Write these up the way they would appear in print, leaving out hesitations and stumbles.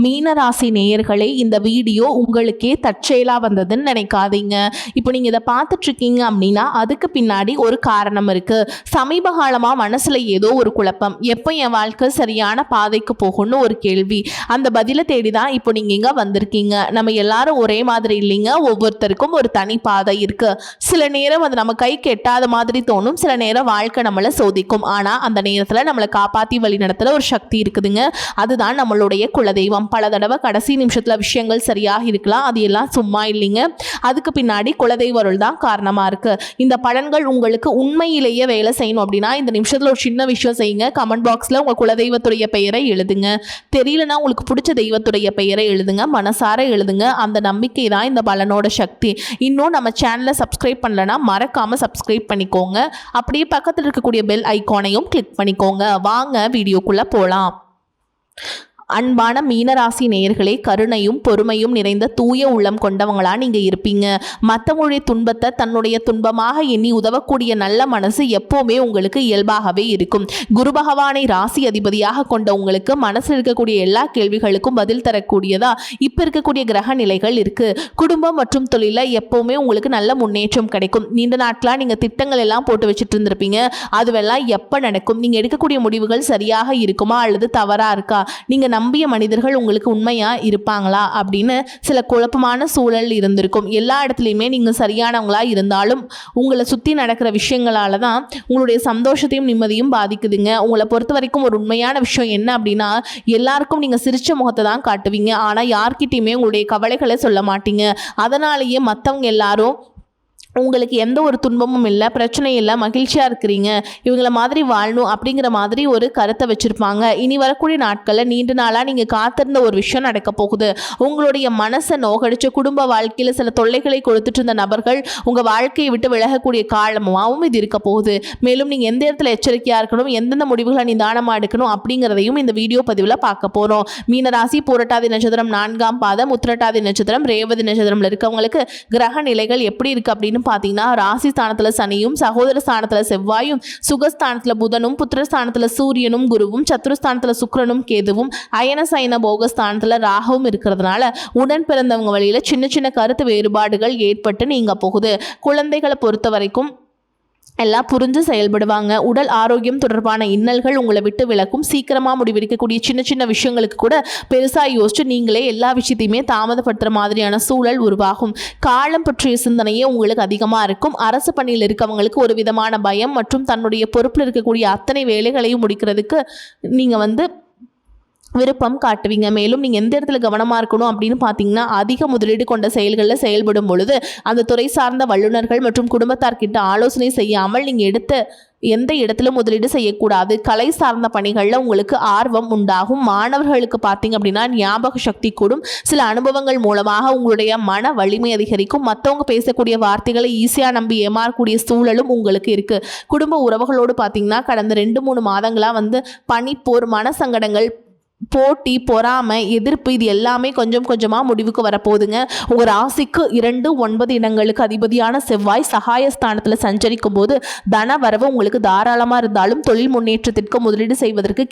மீனராசி நேயர்களே, இந்த வீடியோ உங்களுக்கே தற்செயலாக வந்ததுன்னு நினைக்காதீங்க. இப்போ நீங்கள் இதை பார்த்துட்ருக்கீங்க அப்படின்னா அதுக்கு பின்னாடி ஒரு காரணம் இருக்குது. சமீப காலமாக மனசில் ஏதோ ஒரு குழப்பம், எப்போ என் வாழ்க்கை சரியான பாதைக்கு போகும்னு ஒரு கேள்வி. அந்த பதிலை தேடி தான் இப்போ நீங்கள் இங்கே வந்திருக்கீங்க. நம்ம எல்லாரும் ஒரே மாதிரி இல்லைங்க, ஒவ்வொருத்தருக்கும் ஒரு தனி பாதை இருக்குது. சில நேரம் அது நம்ம கைக்கு எட்டாத மாதிரி தோணும், சில நேரம் வாழ்க்கை நம்மளை சோதிக்கும். ஆனால் அந்த நேரத்தில் நம்மளை காப்பாற்றி வழி நடத்துகிற ஒரு சக்தி இருக்குதுங்க, அதுதான் நம்மளுடைய குலதெய்வம். பல தடவை கடைசி நிமிஷத்தில் விஷயங்கள் சரியாக இருக்கலாம், அது எல்லாம் சும்மா இல்லைங்க. அதுக்கு பின்னாடி குலதெய்வ அருள் தான் காரணமாக இருக்குது. இந்த பலன்கள் உங்களுக்கு உண்மையிலேயே வேலை செய்யணும் அப்படின்னா இந்த நிமிஷத்தில் ஒரு சின்ன விஷயம் செய்யுங்க. கமெண்ட் பாக்ஸில் உங்கள் குலதெய்வத்துடைய பெயரை எழுதுங்க. தெரியலனா உங்களுக்கு பிடிச்ச தெய்வத்துடைய பெயரை எழுதுங்க, மனசார எழுதுங்க. அந்த நம்பிக்கை தான் இந்த பலனோட சக்தி. இன்னும் நம்ம சேனலை சப்ஸ்கிரைப் பண்ணலன்னா மறக்காமல் சப்ஸ்கிரைப் பண்ணிக்கோங்க. அப்படியே பக்கத்தில் இருக்கக்கூடிய பெல் ஐக்கானையும் கிளிக் பண்ணிக்கோங்க. வாங்க வீடியோக்குள்ளே போகலாம். அன்பான மீனராசி நேயர்களே, கருணையும் பொறுமையும் நிறைந்த தூய உள்ளம் கொண்டவங்களா நீங்கள் இருப்பீங்க. மற்றவங்களுடைய துன்பத்தை தன்னுடைய துன்பமாக எண்ணி உதவக்கூடிய நல்ல மனசு எப்போவுமே உங்களுக்கு இயல்பாகவே இருக்கும். குரு பகவானை ராசி அதிபதியாக கொண்ட உங்களுக்கு மனசில் இருக்கக்கூடிய எல்லா கேள்விகளுக்கும் பதில் தரக்கூடியதா இப்போ இருக்கக்கூடிய கிரக நிலைகள் இருக்குது. குடும்பம் மற்றும் தொழிலில் எப்போவுமே உங்களுக்கு நல்ல முன்னேற்றம் கிடைக்கும். நீண்ட நாட்களாக நீங்கள் திட்டங்கள் எல்லாம் போட்டு வச்சுட்டு இருந்திருப்பீங்க, அதுவெல்லாம் எப்போ நடக்கும்? நீங்கள் எடுக்கக்கூடிய முடிவுகள் சரியாக இருக்குமா அல்லது தவறாக இருக்கா? நீங்கள் நம்பிய மனிதர்கள் உங்களுக்கு உண்மையா இருப்பாங்களா அப்படின்னு சில குழப்பமான சூழல் இருந்திருக்கும். எல்லா இடத்துலையுமே நீங்கள் சரியானவங்களா இருந்தாலும் உங்களை சுற்றி நடக்கிற விஷயங்களால தான் உங்களுடைய சந்தோஷத்தையும் நிம்மதியும் பாதிக்குதுங்க. உங்களை பொறுத்த வரைக்கும் ஒரு உண்மையான விஷயம் என்ன அப்படின்னா, எல்லாருக்கும் நீங்கள் சிரிச்ச முகத்தை தான் காட்டுவீங்க, ஆனால் யார்கிட்டையுமே உங்களுடைய கவலைகளை சொல்ல மாட்டீங்க. அதனாலேயே மற்றவங்க எல்லாரும் உங்களுக்கு எந்த ஒரு துன்பமும் இல்லை, பிரச்சனை இல்லை, மகிழ்ச்சியாக இருக்கிறீங்க, இவங்கள மாதிரி வாழணும் அப்படிங்கிற மாதிரி ஒரு கருத்தை வச்சுருப்பாங்க. இனி வரக்கூடிய நாட்களில் நீண்ட நாளாக நீங்கள் காத்திருந்த ஒரு விஷயம் நடக்க போகுது. உங்களுடைய மனசை நோகடிச்ச குடும்ப வாழ்க்கையில் சில தொல்லைகளை கொடுத்துட்டு இருந்த நபர்கள் உங்கள் வாழ்க்கையை விட்டு விலகக்கூடிய காலமாகவும் இது இருக்க போகுது. மேலும் நீங்கள் எந்த இடத்துல எச்சரிக்கையாக இருக்கணும், எந்தெந்த முடிவுகளை நிதானமாக எடுக்கணும் அப்படிங்கிறதையும் இந்த வீடியோ பதிவில் பார்க்க போகிறோம். மீனராசி பூரட்டாதி நட்சத்திரம் 4ஆம் பாதம், உத்திரட்டாதி நட்சத்திரம், ரேவதி நட்சத்திரம்ல இருக்கவங்களுக்கு கிரக நிலைகள் எப்படி இருக்குது அப்படின்னு பார்த்தீங்கன்னா, ராசி ஸ்தானத்தில் சனியும், சகோதர ஸ்தானத்தில் செவ்வாயும், சுகஸ்தானத்தில் புதனும், புத்திரஸ்தானத்தில் சூரியனும் குருவும், சத்துருஸ்தானத்தில் சுக்கிரனும் கேதுவும், அயன சயன போகஸ்தானத்தில் ராகுவும் இருக்கிறதுனால உடன் பிறந்தவங்க வழியில் சின்ன சின்ன கருத்து வேறுபாடுகள் ஏற்பட்டு நீங்க போகுது. குழந்தைகளை பொறுத்த வரைக்கும் எல்லாம் புரிஞ்சு செயல்படுவாங்க. உடல் ஆரோக்கியம் தொடர்பான இன்னல்கள் உங்களை விட்டு விலக்கும். சீக்கிரமாக முடிவெடுக்கக்கூடிய சின்ன சின்ன விஷயங்களுக்கு கூட பெருசாக யோசிச்சு நீங்களே எல்லா விஷயத்தையுமே தாமதப்படுத்துகிற மாதிரியான சூழல் உருவாகும். காலம் பற்றிய சிந்தனையே உங்களுக்கு அதிகமாக இருக்கும். அரசு பணியில் இருக்கவங்களுக்கு ஒரு விதமான பயம் மற்றும் தன்னுடைய பொறுப்பில் இருக்கக்கூடிய அத்தனை வேலைகளையும் முடிக்கிறதுக்கு நீங்கள் விருப்பம் காட்டுவீங்க. மேலும் நீங்கள் எந்த இடத்துல கவனமாக இருக்கணும் அப்படின்னு பார்த்தீங்கன்னா, அதிக முதலீடு கொண்ட செயல்களில் செயல்படும் பொழுது அந்த துறை சார்ந்த வல்லுநர்கள் மற்றும் குடும்பத்தார்கிட்ட ஆலோசனை செய்யாமல் நீங்கள் எடுத்த எந்த இடத்துல முதலீடு செய்யக்கூடாது. கலை சார்ந்த பணிகளில் உங்களுக்கு ஆர்வம் உண்டாகும். மாணவர்களுக்கு பார்த்தீங்க அப்படின்னா ஞாபக சக்தி கூடும். சில அனுபவங்கள் மூலமாக உங்களுடைய மன வலிமை அதிகரிக்கும். மற்றவங்க பேசக்கூடிய வார்த்தைகளை ஈஸியாக நம்பி ஏமாறக்கூடிய சூழலும் உங்களுக்கு இருக்குது. குடும்ப உறவுகளோடு பார்த்தீங்கன்னா கடந்த 2-3 மாதங்களாக பனிப்போர், மனசங்கடங்கள், போட்டி, பொறாமை, எதிர்ப்பு, இது எல்லாமே கொஞ்சம் கொஞ்சமாக முடிவுக்கு வரப்போகுதுங்க. உங்கள் ராசிக்கு 2-9 இடங்களுக்கு அதிபதியான செவ்வாய் சகாயஸ்தானத்தில் சஞ்சரிக்கும் போது தன வரவு உங்களுக்கு தாராளமாக இருந்தாலும் தொழில் முன்னேற்றத்திற்கு முதலீடு செய்வதற்கு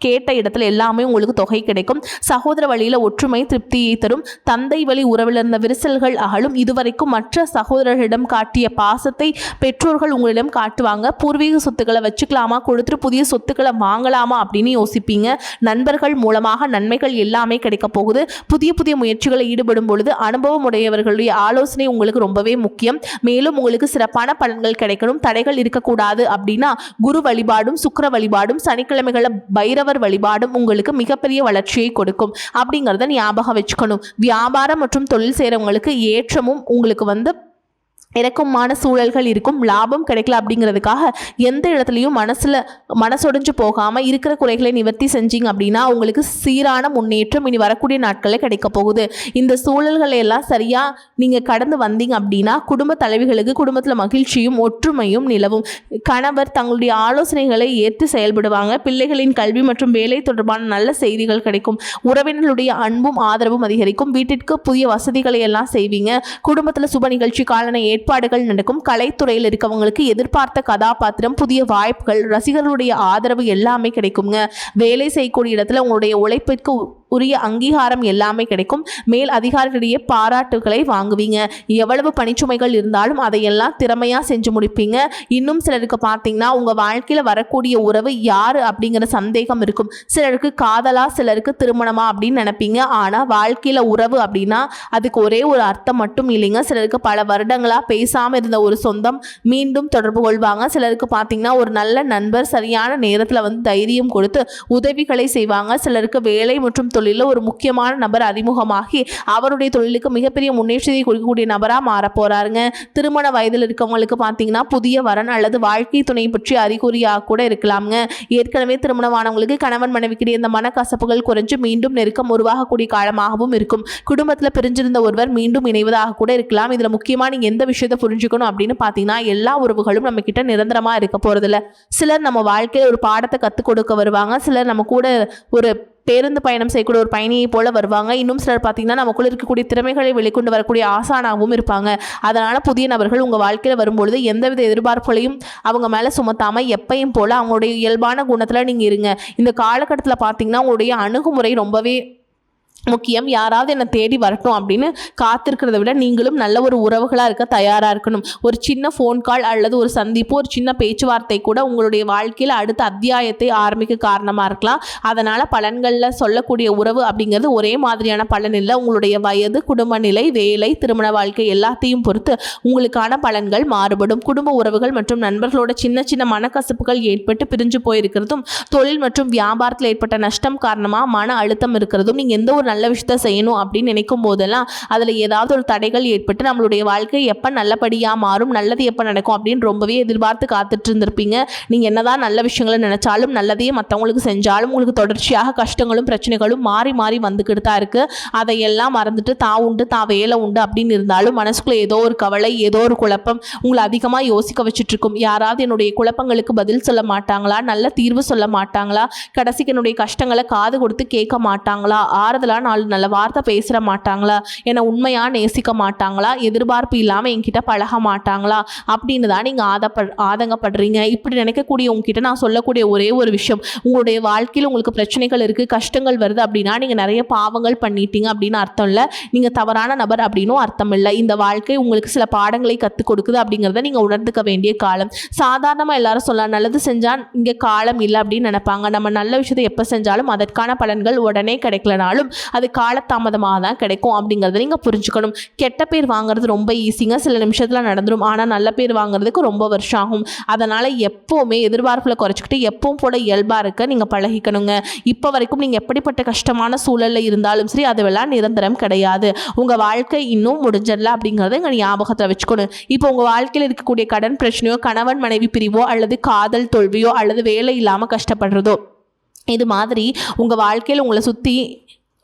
கேட்ட இடத்துல எல்லாமே உங்களுக்கு தொகை கிடைக்கும். சகோதர வழியில் ஒற்றுமை திருப்தியை தரும். தந்தை வழி உறவில் இருந்த விரிசல்கள் அகலும். இதுவரைக்கும் மற்ற சகோதரர்களிடம் காட்டிய பாசத்தை பெற்றோர்கள் உங்களிடம் காட்டுவாங்க. பூர்வீக சொத்துக்களை வச்சுக்கலாமா, கொடுத்துட்டு புதிய சொத்துக்களை வாங்கலாமா அப்படின்னு யோசிப்பீங்க. நண்பர்கள் மூலமாக நன்மைகள் எல்லாமே கிடைக்க போகுது. புதிய புதிய முயற்சிகளை ஈடுபடும் பொழுது அனுபவம் உடையவர்களுடைய ஆலோசனை உங்களுக்கு ரொம்பவே முக்கியம். மேலும் உங்களுக்கு சிறப்பான பலன்கள் கிடைக்கணும். தடைகள் இருக்கக்கூடாது அப்படின்னா குரு வழிபாடும், சுக்கிர வழிபாடும், சனிக்கிழமைகளில் பைரவர் வழிபாடும் உங்களுக்கு மிகப்பெரிய வளர்ச்சியை கொடுக்கும் அப்படிங்கிறத ஞாபகம் வச்சுக்கணும். வியாபாரம் மற்றும் தொழில் செய்கிறவங்களுக்கு ஏற்றமும் உங்களுக்கு இறக்கமான சூழல்கள் இருக்கும். லாபம் கிடைக்கல அப்படிங்கிறதுக்காக எந்த இடத்துலையும் மனசொடைஞ்சு போகாமல் இருக்கிற குறைகளை நிவர்த்தி செஞ்சீங்க அப்படின்னா உங்களுக்கு சீரான முன்னேற்றம் இனி வரக்கூடிய நாட்களில் கிடைக்க போகுது. இந்த சூழல்களை எல்லாம் சரியாக நீங்கள் கடந்து வந்தீங்க அப்படின்னா குடும்ப தலைவிகளுக்கு குடும்பத்தில் மகிழ்ச்சியும் ஒற்றுமையும் நிலவும். கணவர் தங்களுடைய ஆலோசனைகளை ஏற்று செயல்படுவாங்க. பிள்ளைகளின் கல்வி மற்றும் வேலை தொடர்பான நல்ல செய்திகள் கிடைக்கும். உறவினர்களுடைய அன்பும் ஆதரவும் அதிகரிக்கும். வீட்டிற்கு புதிய வசதிகளை எல்லாம் செய்வீங்க. குடும்பத்தில் சுப நிகழ்ச்சி காலனை ஏற்பாடுகள் நடக்கும். கலைத்துறையில் இருக்கவங்களுக்கு எதிர்பார்த்த கதாபாத்திரம், புதிய வாய்ப்புகள், ரசிகர்களுடைய ஆதரவு எல்லாமே கிடைக்குங்க. வேலை செய்யக்கூடிய இடத்துல உங்களுடைய உழைப்பிற்கு உரிய அங்கீகாரம் எல்லாமே கிடைக்கும். மேல் அதிகாரிகளிடையே பாராட்டுகளை வாங்குவீங்க. எவ்வளவு பணிச்சுமைகள் இருந்தாலும் அதையெல்லாம் திறமையா செஞ்சு முடிப்பீங்க. இன்னும் சிலருக்கு பார்த்தீங்கன்னா உங்க வாழ்க்கையில வரக்கூடிய உறவு யாரு அப்படிங்கிற சந்தேகம் இருக்கும். சிலருக்கு காதலா, சிலருக்கு திருமணமா அப்படின்னு நினைப்பீங்க. ஆனா வாழ்க்கையில உறவு அப்படின்னா அதுக்கு ஒரே ஒரு அர்த்தம் மட்டும் இல்லைங்க. சிலருக்கு பல வருடங்களா பேசாம இருந்த ஒரு சொந்தம் மீண்டும் தொடர்பு கொள்வாங்க. சிலருக்கு பார்த்தீங்கன்னா ஒரு நல்ல நண்பர் சரியான நேரத்தில் தைரியம் கொடுத்து உதவிகளை செய்வாங்க. சிலருக்கு வேலை மற்றும் தொழிலில் ஒரு முக்கியமான நபர் அறிமுகமாகி அவருடைய தொழிலுக்கு மிகப்பெரிய முன்னேற்றத்தை கொடுக்கக்கூடிய நபராக மாற போறாருங்க. திருமண வயதில் இருக்கவங்களுக்கு பார்த்தீங்கன்னா புதிய வரன் அல்லது வாழ்க்கை துணை பற்றி அறிகுறியாக கூட இருக்கலாம்ங்க. ஏற்கனவே திருமணமானவங்களுக்கு கணவன் மனைவிக்கிடையே இந்த மனக்கசப்புகள் குறைஞ்சு மீண்டும் நெருக்கம் உருவாகக்கூடிய காலமாகவும் இருக்கும். குடும்பத்தில் பிரிஞ்சிருந்த ஒருவர் மீண்டும் இணைவதாக கூட இருக்கலாம். இதுல முக்கியமா நீங்க எந்த விஷயத்தை புரிஞ்சுக்கணும் அப்படின்னு பார்த்தீங்கன்னா எல்லா உறவுகளும் நம்ம கிட்ட நிரந்தரமா இருக்க போறதில்ல. சிலர் நம்ம வாழ்க்கையில் ஒரு பாடத்தை கற்றுக் கொடுக்க வருவாங்க. சிலர் நம்ம கூட ஒரு பேருந்து பயணம் செய்யக்கூடிய ஒரு பயணியை போல வருவாங்க. இன்னும் சிலர் பார்த்தீங்கன்னா நமக்குள்ள இருக்கக்கூடிய திறமைகளை வெளிக்கொண்டு வரக்கூடிய ஆசானாகவும் இருப்பாங்க. அதனால புதிய நபர்கள் உங்க வாழ்க்கையில் வரும்பொழுது எந்தவித எதிர்பார்ப்புகளையும் அவங்க மேல சுமத்தாம எப்பயும் போல அவங்களுடைய இயல்பான குணத்துல நீங்க இருங்க. இந்த காலகட்டத்தில் பார்த்தீங்கன்னா உங்களுடைய அணுகுமுறை ரொம்பவே முக்கியம். யாராவது என்னை தேடி வரட்டும் அப்படின்னு காத்திருக்கிறத விட நீங்களும் நல்ல ஒரு உறவுகளாக இருக்க தயாராக இருக்கணும். ஒரு சின்ன ஃபோன் கால் அல்லது ஒரு சந்திப்பு, ஒரு சின்ன பேச்சுவார்த்தை கூட உங்களுடைய வாழ்க்கையில் அடுத்த அத்தியாயத்தை ஆரம்பிக்க காரணமாக இருக்கலாம். அதனால் பலன்களில் சொல்லக்கூடிய உறவு அப்படிங்கிறது ஒரே மாதிரியான பலன் இல்லை. உங்களுடைய வயது, குடும்ப நிலை, வேலை, திருமண வாழ்க்கை எல்லாத்தையும் பொறுத்து உங்களுக்கான பலன்கள் மாறுபடும். குடும்ப உறவுகள் மற்றும் நண்பர்களோட சின்ன சின்ன மனக்கசப்புகள் ஏற்பட்டு பிரிஞ்சு போயிருக்கிறதும், தொழில் மற்றும் வியாபாரத்தில் ஏற்பட்ட நஷ்டம் காரணமாக மன அழுத்தம் இருக்கிறதும், நீங்கள் எந்த ஒரு நல்ல விஷயத்தை செய்யணும் அப்படின்னு நினைக்கும் போதெல்லாம் அதில் ஏதாவது ஒரு தடைகள் ஏற்பட்டு நம்மளுடைய வாழ்க்கை எப்போ நல்லபடியாக மாறும், நல்லது எப்போ நடக்கும் அப்படின்னு ரொம்பவே எதிர்பார்த்து காத்துட்டு இருந்திருப்பீங்க. நீங்கள் என்னதான் நல்ல விஷயங்களை நினைச்சாலும், நல்லதையே மற்றவங்களுக்கு செஞ்சாலும் உங்களுக்கு தொடர்ச்சியாக கஷ்டங்களும் பிரச்சனைகளும் மாறி மாறி வந்துக்கிட்டு தான் இருக்குது. அதையெல்லாம் மறந்துட்டு தான் உண்டு தான் வேலை உண்டு அப்படின்னு இருந்தாலும் மனசுக்குள்ளே ஏதோ ஒரு கவலை, ஏதோ ஒரு குழப்பம் உங்களை அதிகமாக யோசிக்க வச்சுட்டு இருக்கும். யாராவது என்னுடைய குழப்பங்களுக்கு பதில் சொல்ல மாட்டாங்களா, நல்ல தீர்வு சொல்ல மாட்டாங்களா, கடைசிக்கு என்னுடைய கஷ்டங்களை காது கொடுத்து கேட்க மாட்டாங்களா, ஆறுதலாக நாலு நல்ல வார்த்தை பேசுகிற மாட்டாங்களா, என்னை உண்மையாக நேசிக்க மாட்டாங்களா, எதிர்பார்ப்பு இல்லாமல் என்கிட்ட பழக மாட்டாங்களா அப்படின்னு தான் நீங்கள் ஆதங்கப்படுறீங்க. இப்படி நினைக்கக்கூடிய உங்ககிட்ட நான் சொல்லக்கூடிய ஒரே ஒரு விஷயம், உங்களுடைய வாழ்க்கையில் உங்களுக்கு பிரச்சனைகள் இருக்குது, கஷ்டங்கள் வருது அப்படின்னா நீங்கள் நிறைய பாவங்கள் பண்ணிட்டீங்க அப்படின்னு அர்த்தம் இல்லை. நீங்கள் தவறான நபர் அப்படின்னும் அர்த்தம் இல்லை. இந்த வாழ்க்கை உங்களுக்கு சில பாடங்களை கற்றுக் கொடுக்குது அப்படிங்கிறத நீங்கள் உணர்ந்துக்க வேண்டிய காலம். சாதாரணமாக எல்லாரும் சொல்லலாம் நல்லது செஞ்சால் இங்கே காலம் இல்லை அப்படின்னு நினைப்பாங்க. நம்ம நல்ல விஷயத்தை எப்போ செஞ்சாலும் அதற்கான பலன்கள் உடனே கிடைக்கலனாலும் அது காலதாமதமாக தான் கிடைக்கும் அப்படிங்கிறத நீங்கள் புரிஞ்சுக்கணும். கெட்ட பேர் வாங்குறது ரொம்ப ஈஸிங்க, சில நிமிஷத்தில் நடந்துடும். ஆனால் நல்ல பேர் வாங்குறதுக்கு ரொம்ப வருஷம் ஆகும். அதனால் எப்போவுமே எதிர்பார்ப்புகளை குறைச்சிக்கிட்டு எப்பவும் போல இயல்பாக இருக்க நீங்கள் பழகிக்கணுங்க. இப்போ வரைக்கும் நீங்கள் எப்படிப்பட்ட கஷ்டமான சூழலில் இருந்தாலும் சரி அதுவெல்லாம் நிரந்தரம் கிடையாது. உங்கள் வாழ்க்கை இன்னும் முடிஞ்சிடல அப்படிங்கிறத எங்கள் ஞாபகத்தில் வச்சுக்கணும். இப்போ உங்கள் வாழ்க்கையில் இருக்கக்கூடிய கடன் பிரச்சனையோ, கணவன் மனைவி பிரிவோ, அல்லது காதல் தோல்வியோ, அல்லது வேலை இல்லாமல் கஷ்டப்படுறதோ, இது மாதிரி உங்கள் வாழ்க்கையில் உங்களை சுற்றி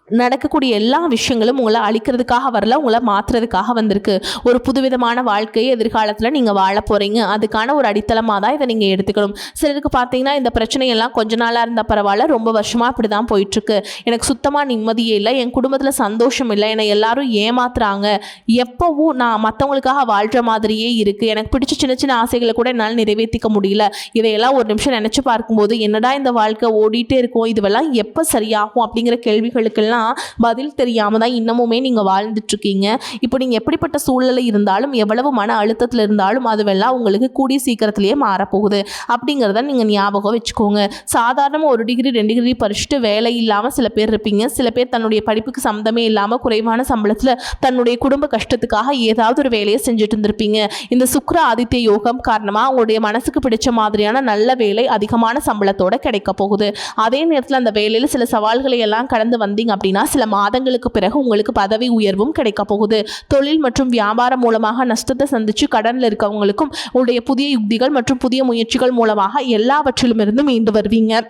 நடக்கக்கூடிய எல்லா விஷயங்களும் உங்களை அழிக்கிறதுக்காக வரல, உங்களை மாற்றுறதுக்காக வந்திருக்கு. ஒரு புதுவிதமான வாழ்க்கையை எதிர்காலத்தில் நீங்கள் வாழ போகிறீங்க. அதுக்கான ஒரு அடித்தளமாக தான் இதை நீங்கள் எடுத்துக்கணும். சிலருக்கு பார்த்தீங்கன்னா இந்த பிரச்சனையெல்லாம் கொஞ்ச நாளாக இருந்தால் பரவாயில்ல, ரொம்ப வருஷமாக அப்படி தான் போயிட்டுருக்கு, எனக்கு சுத்தமாக நிம்மதியே இல்லை, என் குடும்பத்தில் சந்தோஷம் இல்லை, என்னை எல்லாரும் ஏமாத்துறாங்க, எப்போவும் நான் மற்றவங்களுக்காக வாழ்கிற மாதிரியே இருக்குது, எனக்கு பிடிச்ச சின்ன சின்ன ஆசைகளை கூட என்னால் நிறைவேற்றிக்க முடியல, இதையெல்லாம் ஒரு நிமிஷம் நினச்சி பார்க்கும்போது என்னடா இந்த வாழ்க்கை ஓடிட்டே இருக்கும், இதுவெல்லாம் எப்போ சரியாகும் அப்படிங்கிற கேள்விகளுக்கெல்லாம் பதில் தெரியாம தான் இன்னமுமே நீங்க வாழ்ந்துட்டு இருக்கீங்க. இப்போ நீங்க எப்படிப்பட்ட சூழ்நிலை இருந்தாலும், எவ்வளவு மன அழுத்தத்தில் இருந்தாலும் அதுவெல்லாம் உங்களுக்கு கூடிய சீக்கிரத்திலேயே மாறப்போகுது அப்படிங்கிறத நீங்க ஞாபகம் வச்சுக்கோங்க. சாதாரணமாக 1 டிகிரி 2 டிகிரி படிச்சுட்டு வேலை இல்லாமல் சில பேர் இருப்பீங்க. சில பேர் தன்னுடைய படிப்புக்கு சம்மந்தமே இல்லாமல் குறைவான சம்பளத்தில் தன்னுடைய குடும்ப கஷ்டத்துக்காக ஏதாவது ஒரு வேலையை செஞ்சுட்டு இருந்திருப்பீங்க. இந்த சுக்கிர ஆதித்ய யோகம் காரணமாக உங்களுடைய மனசுக்கு பிடிச்ச மாதிரியான நல்ல வேலை அதிகமான சம்பளத்தோட கிடைக்க போகுது. அதே நேரத்தில் அந்த வேலையில் சில சவால்களை எல்லாம் கடந்து வந்தீங்க அப்படின்னா சில மாதங்களுக்கு பிறகு உங்களுக்கு பதவி உயர்வும் கிடைக்க போகுது. தொழில் மற்றும் வியாபாரம் மூலமாக நஷ்டத்தை சந்திச்சு கடனில் இருக்கவங்களுக்கும் உங்களுடைய புதிய யுக்திகள் மற்றும் புதிய முயற்சிகள் மூலமாக எல்லாவற்றிலும் இருந்து மீண்டு வருவீங்க.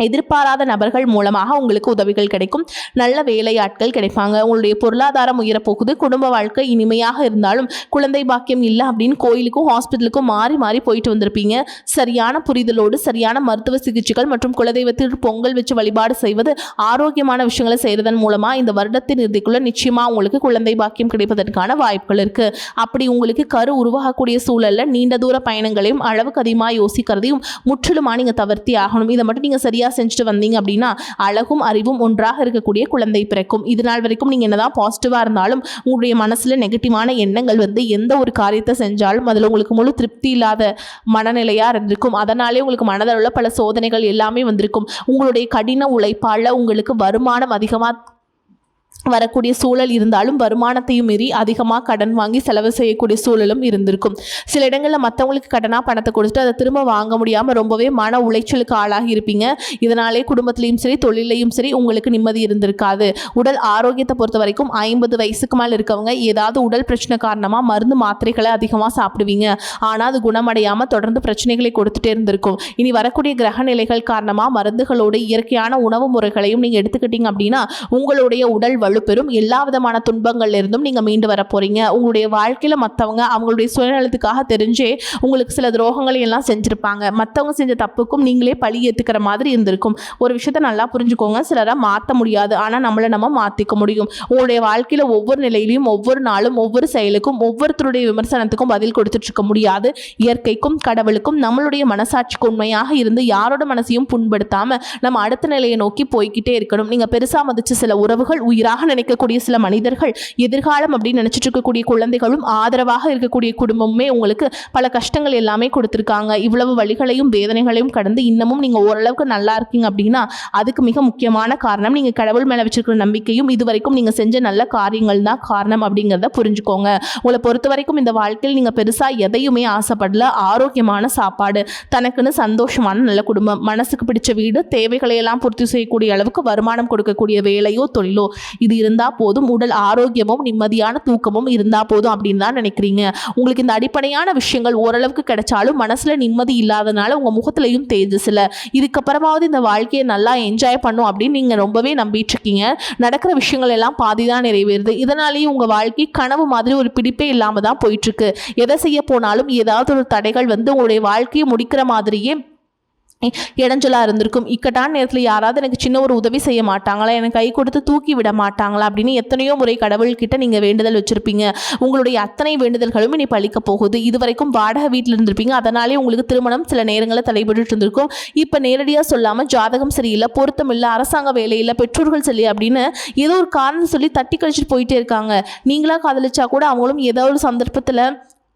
எதிர்பாராத நபர்கள் மூலமாக உங்களுக்கு உதவிகள் கிடைக்கும். நல்ல வேலையாட்கள் கிடைப்பாங்க. உங்களுடைய பொருளாதாரம் உயரப்போகுது. குடும்ப வாழ்க்கை இனிமையாக இருந்தாலும் குழந்தை பாக்கியம் இல்லை அப்படின்னு கோயிலுக்கும் ஹாஸ்பிட்டலுக்கும் மாறி மாறி போயிட்டு வந்திருப்பீங்க. சரியான புரிதலோடு சரியான மருத்துவ சிகிச்சைகள் மற்றும் குலதெய்வத்திற்கு பொங்கல் வச்சு வழிபாடு செய்வது, ஆரோக்கியமான விஷயங்களை செய்வதன் மூலமாக இந்த வருடத்தின் இறுதிக்குள்ள நிச்சயமாக உங்களுக்கு குழந்தை பாக்கியம் கிடைப்பதற்கான வாய்ப்புகள் இருக்குது. அப்படி உங்களுக்கு கரு உருவாகக்கூடிய சூழலில் நீண்ட தூர பயணங்களையும் அளவுக்கு அதிகமாக யோசிக்கிறதையும் முற்றிலுமாக நீங்கள் தவிர்த்தி ஆகணும். இதை மட்டும் நீங்கள் சரியாக சரியாக செஞ்சுட்டு வந்தீங்க அப்படின்னா அழகும் அறிவும் ஒன்றாக இருக்கக்கூடிய குழந்தை பிறக்கும். இது நாள் வரைக்கும் நீங்கள் என்னதான் பாசிட்டிவாக இருந்தாலும் உங்களுடைய மனசில் நெகட்டிவான எண்ணங்கள் வந்து எந்த ஒரு காரியத்தை செஞ்சாலும் அதில் உங்களுக்கு முழு திருப்தி இல்லாத மனநிலையாக இருந்திருக்கும். அதனாலே உங்களுக்கு மனதளவில் பல சோதனைகள் எல்லாமே வந்திருக்கும். உங்களுடைய கடின உழைப்பால் உங்களுக்கு வருமானம் அதிகமாக வரக்கூடிய சூழல் இருந்தாலும் வருமானத்தையும் மீறி அதிகமாக கடன் வாங்கி செலவு செய்யக்கூடிய சூழலும் இருந்திருக்கும். சில இடங்களில் மற்றவங்களுக்கு கடனாக பணத்தை கொடுத்துட்டு அதை திரும்ப வாங்க முடியாமல் ரொம்பவே மன உளைச்சலுக்கு ஆளாகி இருப்பீங்க. இதனாலே குடும்பத்திலையும் சரி தொழிலையும் சரி உங்களுக்கு நிம்மதி இருந்திருக்காது. உடல் ஆரோக்கியத்தை பொறுத்த வரைக்கும் 50 வயசுக்கு மேலே இருக்கவங்க ஏதாவது உடல் பிரச்சனை காரணமாக மருந்து மாத்திரைகளை அதிகமாக சாப்பிடுவீங்க. ஆனால் அது குணமடையாமல் தொடர்ந்து பிரச்சனைகளை கொடுத்துட்டே இருந்திருக்கும். இனி வரக்கூடிய கிரக நிலைகள் காரணமாக மருந்துகளோடு இயற்கையான உணவு முறைகளையும் நீங்கள் எடுத்துக்கிட்டீங்க அப்படின்னா உங்களுடைய உடல் பெறும் எல்லா விதமான துன்பங்கள்ல இருந்தும் நீங்க மீண்டு வர போறீங்க. உங்களுடைய வாழ்க்கையில மற்றவங்க அவங்களுடைய சுயநலத்துக்காக தெரிஞ்சே உங்களுக்கு சில துரோகங்களை எல்லாம் செஞ்சிருப்பாங்க. மற்றவங்க செஞ்ச தப்புக்கும் நீங்களே பழி ஏத்துக்கிற மாதிரி இருந்திருக்கும். ஒரு விஷயத்த நல்லா புரிஞ்சுக்கோங்க, சிலரை மாற்ற முடியாது, ஆனா நம்மளை நம்ம மாத்திக்க முடியும். உங்களுடைய வாழ்க்கையில ஒவ்வொரு நிலையிலையும் ஒவ்வொரு நாளும் ஒவ்வொரு செயலுக்கும் ஒவ்வொருத்தருடைய விமர்சனத்துக்கும் பதில் கொடுத்துட்டு இருக்க முடியாது. இயற்கைக்கும் கடவுளுக்கும் நம்மளுடைய மனசாட்சிக்கு உண்மையாக இருந்து யாரோட மனசையும் புண்படுத்தாம நம்ம அடுத்த நிலையை நோக்கி போய்கிட்டே இருக்கணும். நீங்க பெருசா மதிச்சு சில உறவுகள் உயிராக நினைக்கக்கூடிய சில மனிதர்கள், எதிர்காலம் அப்படின்னு நினைச்சிட்டு இருக்கக்கூடிய குழந்தைகளும் ஆதரவாக இருக்கக்கூடிய குடும்பமுமே உங்களுக்கு பல கஷ்டங்கள் எல்லாமே கொடுத்துருக்காங்க. இவ்வளவு வழிகளையும் வேதனைகளையும் கடந்து இன்னமும் நீங்க ஓரளவுக்கு நல்லா இருக்கீங்க அப்படின்னா அதுக்கு மிக முக்கியமான காரணம் நீங்க கடவுள் மேல வச்சிருக்கிற நம்பிக்கையும் இதுவரைக்கும் நீங்க செஞ்ச நல்ல காரியங்கள் தான் காரணம் அப்படிங்கிறத புரிஞ்சுக்கோங்க. உங்களை பொறுத்த வரைக்கும் இந்த வாழ்க்கையில் நீங்க பெருசா எதையுமே ஆசைப்படல. ஆரோக்கியமான சாப்பாடு, தனக்குன்னு சந்தோஷமான நல்ல குடும்பம், மனசுக்கு பிடிச்ச வீடு, தேவைகளை எல்லாம் பூர்த்தி செய்யக்கூடிய அளவுக்கு வருமானம் கொடுக்கக்கூடிய வேலையோ தொழிலோ இது இருந்தா போதும். உடல் ஆரோக்கியமும் நிம்மதியான தூக்கமும் இருந்தா போதும் அப்படின்னு தான் நினைக்கிறீங்க. உங்களுக்கு இந்த அடிப்படையான விஷயங்கள் ஓரளவுக்கு கிடைச்சாலும் மனசுல நிம்மதி இல்லாதனால உங்க முகத்திலையும் தேஜஸ் இல்லை. இதுக்கப்புறமாவது இந்த வாழ்க்கையை நல்லா என்ஜாய் பண்ணும் அப்படின்னு நீங்க ரொம்பவே நம்பிட்டு இருக்கீங்க. நடக்கிற விஷயங்கள் எல்லாம் பாதிதான் நிறைவேறுது. இதனாலேயே உங்க வாழ்க்கை கனவு மாதிரி ஒரு பிடிப்பே இல்லாம தான் போயிட்டு இருக்கு. எதை செய்ய போனாலும் ஏதாவது ஒரு தடைகள் வந்து உங்களுடைய வாழ்க்கையை முடிக்கிற மாதிரியே இடைஞ்சலா இருந்திருக்கும். இக்கட்டான நேரத்தில் யாராவது எனக்கு சின்ன ஒரு உதவி செய்ய மாட்டாங்களா, எனக்கு கை கொடுத்து தூக்கி விட மாட்டாங்களா அப்படின்னு எத்தனையோ முறை கடவுள்கிட்ட நீங்க வேண்டுதல் வச்சிருப்பீங்க. உங்களுடைய அத்தனை வேண்டுதல்களும் இனி பழிக்க போகுது. இதுவரைக்கும் வாடகை வீட்டில் இருந்திருப்பீங்க. அதனாலே உங்களுக்கு திருமணம் சில நேரங்களில் தடைபட்டு இருந்திருக்கும். இப்போ நேரடியாக சொல்லாமல் ஜாதகம் சரியில்லை, பொருத்தம் இல்லை, அரசாங்க வேலையில், பெற்றோர்கள் சரி அப்படின்னு ஏதோ ஒரு காரணம் சொல்லி தட்டி கழிச்சிட்டு போயிட்டே இருக்காங்க. நீங்களா காதலிச்சா கூட அவங்களும் ஏதோ ஒரு சந்தர்ப்பத்தில்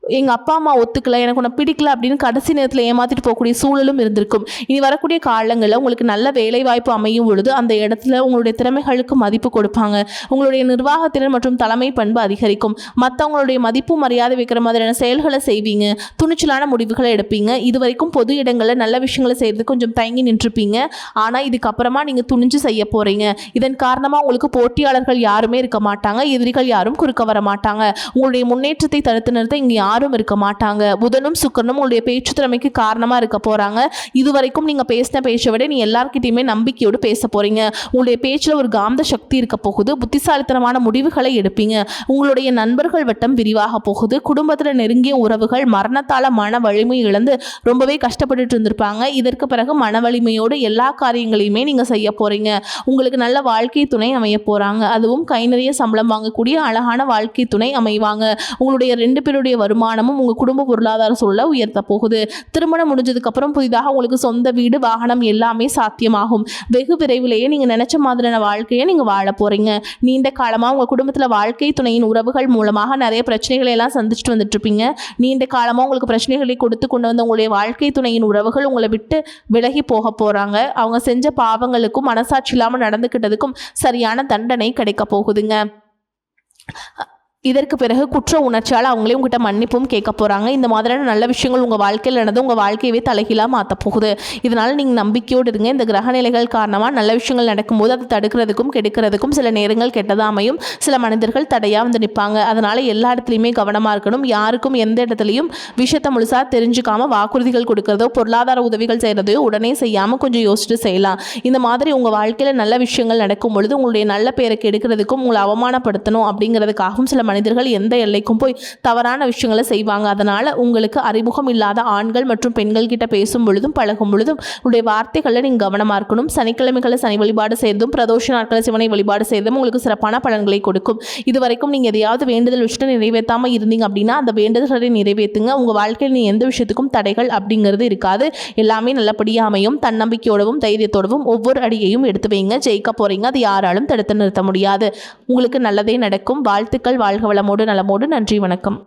எங்கள் அப்பா அம்மா ஒத்துக்கலை, எனக்கு உன்னை பிடிக்கல அப்படின்னு கடைசி நேரத்தில் ஏமாற்றிட்டு போகக்கூடிய சூழலும் இருந்திருக்கும். இனி வரக்கூடிய காலங்களில் உங்களுக்கு நல்ல வேலை வாய்ப்பு அமையும் பொழுது அந்த இடத்துல உங்களுடைய திறமைகளுக்கு மதிப்பு கொடுப்பாங்க. உங்களுடைய நிர்வாகத்திறன் மற்றும் தலைமை பண்பு அதிகரிக்கும். மற்றவங்களுடைய மதிப்பு மரியாதை வைக்கிற மாதிரியான செயல்களை செய்வீங்க. துணிச்சலான முடிவுகளை எடுப்பீங்க. இது வரைக்கும் பொது இடங்களில் நல்ல விஷயங்களை செய்யறதுக்கு கொஞ்சம் தயங்கி நின்றுப்பீங்க. ஆனால் இதுக்கப்புறமா நீங்கள் துணிஞ்சு செய்ய போகிறீங்க. இதன் காரணமாக உங்களுக்கு போட்டியாளர்கள் யாருமே இருக்க மாட்டாங்க, எதிரிகள் யாரும் குறுக்க வர மாட்டாங்க. உங்களுடைய முன்னேற்றத்தை தடுத்து நிறுத்த இங்கே யாரும் இருக்க மாட்டாங்க. புதனும் சுக்கிரனும் உங்களுடைய பேச்சு திறமைக்கு காரணமா இருக்க போறாங்க. இதுவரைக்கும் நீங்க பேசின பேச்சை விட நீ எல்லார்கிட்டயுமே நம்பிக்கையோடு பேச போறீங்க. உங்களுடைய பேச்சுல ஒரு காந்த சக்தி இருக்க போகுது. புத்திசாலித்தனமான முடிவுகளை எடுப்பீங்க. உங்களுடைய நண்பர்கள் வட்டம் விரிவாக போகுது. குடும்பத்துல நெருங்கிய உறவுகள் மரணத்தால மன வலிமை இழந்து ரொம்பவே கஷ்டப்பட்டுட்டு இருந்திருப்பாங்க. இதற்கு பிறகு மன வலிமையோடு எல்லா காரியங்களையுமே நீங்க செய்ய போறீங்க. உங்களுக்கு நல்ல வாழ்க்கை துணை அமைய போறாங்க. அதுவும் கை நிறைய சம்பளம் வாங்கக்கூடிய அழகான வாழ்க்கை துணை அமைவாங்க. உங்களுடைய 2 பேருடைய வருமானமும் உங்க குடும்ப பொருளாதார சூழலை உயர்த்த போகுது. திருமணம் முடிஞ்சதுக்கு அப்புறம் புதிதாக உங்களுக்கு சொந்த வீடு, வாகனம் எல்லாமே சாத்தியமாகும். வெகு விரைவிலேயே நீங்க நினைச்ச மாதிரியான வாழ்க்கையை நீங்க வாழ போறீங்க. நீண்ட காலமா உங்க குடும்பத்துல வாழ்க்கை துணையின் உறவுகள் மூலமாக நிறைய பிரச்சனைகளை எல்லாம் சந்திச்சுட்டு வந்துட்டு இருப்பீங்க. நீண்ட காலமா உங்களுக்கு பிரச்சனைகளை கொடுத்து கொண்டு வந்த உங்களுடைய வாழ்க்கை துணையின் உறவுகள் உங்களை விட்டு விலகி போக போறாங்க. அவங்க செஞ்ச பாவங்களுக்கும் மனசாட்சி இல்லாமல் நடந்துக்கிட்டதுக்கும் சரியான தண்டனை கிடைக்க போகுதுங்க. இதற்கு பிறகு குற்ற உணர்ச்சியால் அவங்களே உங்ககிட்ட மன்னிப்பும் கேட்க போகிறாங்க. இந்த மாதிரியான நல்ல விஷயங்கள் உங்கள் வாழ்க்கையில் நடந்து உங்கள் வாழ்க்கையவே தலைகீழாக மாற்ற போகுது. இதனால் நீங்கள் நம்பிக்கையோடு இருங்க. இந்த கிரகநிலைகள் காரணமாக நல்ல விஷயங்கள் நடக்கும்போது அதை தடுக்கிறதுக்கும் கெடுக்கிறதுக்கும் சில நேரங்கள் கெட்டதாக அமையும். சில மனிதர்கள் தடையாக வந்து நிற்பாங்க. அதனால் எல்லா இடத்துலையுமே கவனமாக இருக்கணும். யாருக்கும் எந்த இடத்துலையும் விஷயத்தை முழுசாக தெரிஞ்சுக்காமல் வாக்குறுதிகள் கொடுக்கறதோ பொருளாதார உதவிகள் செய்கிறதையோ உடனே செய்யாமல் கொஞ்சம் யோசிச்சுட்டு செய்யலாம். இந்த மாதிரி உங்கள் வாழ்க்கையில் நல்ல விஷயங்கள் நடக்கும் பொழுது உங்களுடைய நல்ல பேரை கெடுக்கிறதுக்கும் உங்களை அவமானப்படுத்தணும் அப்படிங்கிறதுக்காகவும் சில மனிதர்கள் எந்த எல்லைக்கும் போய் தவறான விஷயங்களை செய்வாங்க. அதனால் உங்களுக்கு அறிமுகம் இல்லாத ஆண்கள் மற்றும் பெண்கள் கிட்ட பேசும் பொழுதும் பழகும் பொழுதும் உங்களுடைய வார்த்தைகளில் நீங்கள் கவனமாக இருக்கணும். சனிக்கிழமைகளை சனி வழிபாடு செய்தும் பிரதோஷ நாட்களை சிவனை வழிபாடு செய்தும் உங்களுக்கு சிறப்பான பலன்களை கொடுக்கும். இதுவரைக்கும் நீங்கள் எதையாவது வேண்டுதல் வச்சுட்டு நிறைவேற்றாமல் இருந்தீங்க அப்படின்னா அந்த வேண்டுதல்களை நிறைவேற்றுங்க. உங்கள் வாழ்க்கையில் நீ எந்த விஷயத்துக்கும் தடைகள் அப்படிங்கிறது இருக்காது. எல்லாமே நல்லபடியாக அமையும். தன்னம்பிக்கையோடவும் தைரியத்தோடவும் ஒவ்வொரு அடியையும் எடுத்து வைங்க. ஜெயிக்க போறீங்க. அது யாராலும் தடுத்து நிறுத்த முடியாது. உங்களுக்கு நல்லதே நடக்கும். வாழ்த்துக்கள். வாழ்க வளமோடு நலமோடு. நன்றி, வணக்கம்.